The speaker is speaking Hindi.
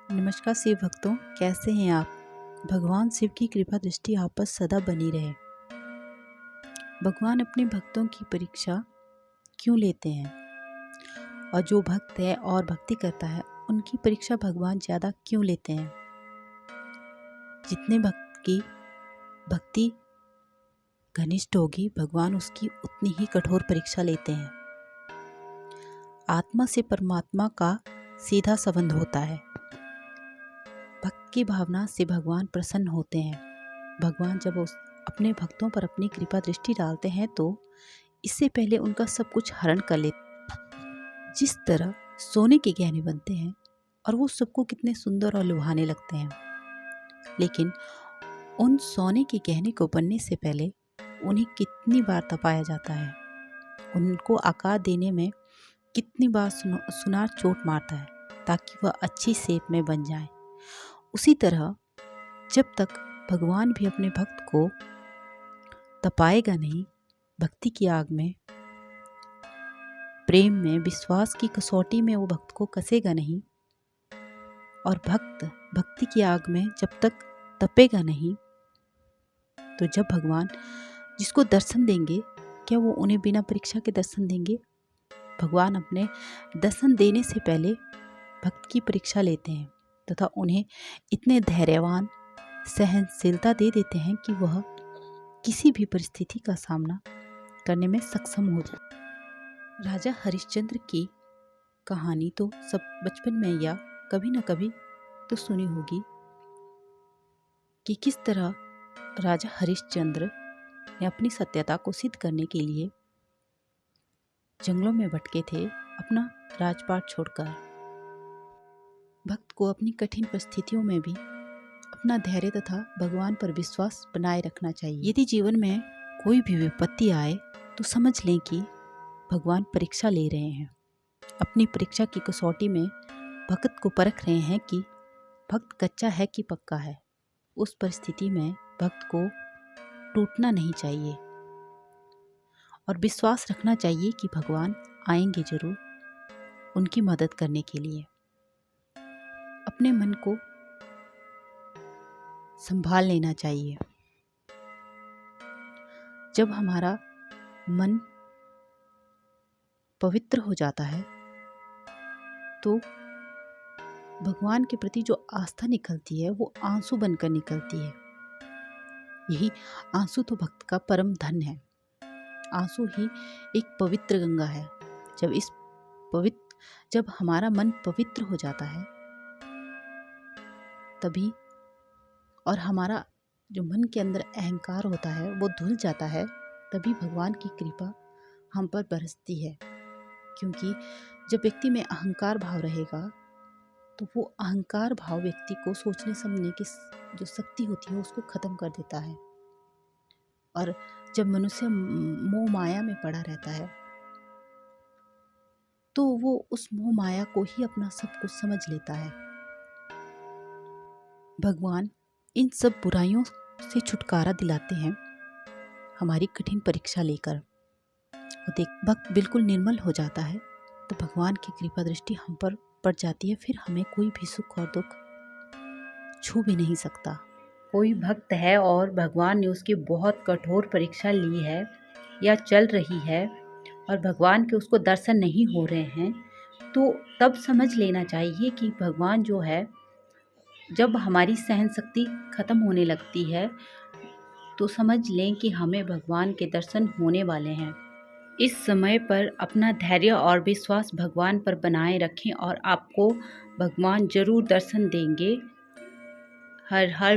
नमस्कार शिव भक्तों, कैसे हैं आप। भगवान शिव की कृपा दृष्टि आप पर सदा बनी रहे। भगवान अपने भक्तों की परीक्षा क्यों लेते हैं और जो भक्त है और भक्ति करता है उनकी परीक्षा भगवान ज़्यादा क्यों लेते हैं। जितने भक्त की भक्ति घनिष्ठ होगी भगवान उसकी उतनी ही कठोर परीक्षा लेते हैं। आत्मा से परमात्मा का सीधा संबंध होता है। भक्त की भावना से भगवान प्रसन्न होते हैं। भगवान जब अपने भक्तों पर अपनी कृपा दृष्टि डालते हैं तो इससे पहले उनका सब कुछ हरण कर लेते। जिस तरह सोने के गहने बनते हैं और वो सबको कितने सुंदर और लुभाने लगते हैं, लेकिन उन सोने के गहने को बनने से पहले उन्हें कितनी बार तपाया जाता है। उनको आकार देने में कितनी बार सुनार चोट मारता है ताकि वह अच्छी शेप में बन जाए। उसी तरह जब तक भगवान भी अपने भक्त को तपाएगा नहीं, भक्ति की आग में, प्रेम में, विश्वास की कसौटी में वो भक्त को कसेगा नहीं, और भक्त भक्ति की आग में जब तक तपेगा नहीं, तो जब भगवान जिसको दर्शन देंगे, क्या वो उन्हें बिना परीक्षा के दर्शन देंगे। भगवान अपने दर्शन देने से पहले भक्त की परीक्षा लेते हैं तथा उन्हें इतने धैर्यवान सहनशीलता दे देते हैं कि वह किसी भी परिस्थिति का सामना करने में सक्षम हो जाए। राजा हरिश्चंद्र की कहानी तो सब बचपन में या कभी न कभी तो सुनी होगी कि किस तरह राजा हरिश्चंद्र ने अपनी सत्यता को सिद्ध करने के लिए जंगलों में भटके थे, अपना राजपाट छोड़कर। भक्त को अपनी कठिन परिस्थितियों में भी अपना धैर्य तथा भगवान पर विश्वास बनाए रखना चाहिए। यदि जीवन में कोई भी विपत्ति आए तो समझ लें कि भगवान परीक्षा ले रहे हैं। अपनी परीक्षा की कसौटी में भक्त को परख रहे हैं कि भक्त कच्चा है कि पक्का है। उस परिस्थिति में भक्त को टूटना नहीं चाहिए और विश्वास रखना चाहिए कि भगवान आएंगे जरूर उनकी मदद करने के लिए। अपने मन को संभाल लेना चाहिए। जब हमारा मन पवित्र हो जाता है तो भगवान के प्रति जो आस्था निकलती है वो आंसू बनकर निकलती है। यही आंसू तो भक्त का परम धन है। आंसू ही एक पवित्र गंगा है। जब हमारा मन पवित्र हो जाता है तभी, और हमारा जो मन के अंदर अहंकार होता है वो धुल जाता है, तभी भगवान की कृपा हम पर बरसती है। क्योंकि जब व्यक्ति में अहंकार भाव रहेगा तो वो अहंकार भाव व्यक्ति को सोचने समझने की जो शक्ति होती है उसको खत्म कर देता है। और जब मनुष्य मोह माया में पड़ा रहता है तो वो उस मोह माया को ही अपना सब कुछ समझ लेता है। भगवान इन सब बुराइयों से छुटकारा दिलाते हैं हमारी कठिन परीक्षा लेकर। भक्त बिल्कुल निर्मल हो जाता है तो भगवान की कृपा दृष्टि हम पर पड़ जाती है। फिर हमें कोई भी सुख और दुख छू भी नहीं सकता। कोई भक्त है और भगवान ने उसकी बहुत कठोर परीक्षा ली है या चल रही है और भगवान के उसको दर्शन नहीं हो रहे हैं, तो तब समझ लेना चाहिए कि भगवान जो है, जब हमारी सहन शक्ति खत्म होने लगती है तो समझ लें कि हमें भगवान के दर्शन होने वाले हैं। इस समय पर अपना धैर्य और विश्वास भगवान पर बनाए रखें और आपको भगवान जरूर दर्शन देंगे। हर हर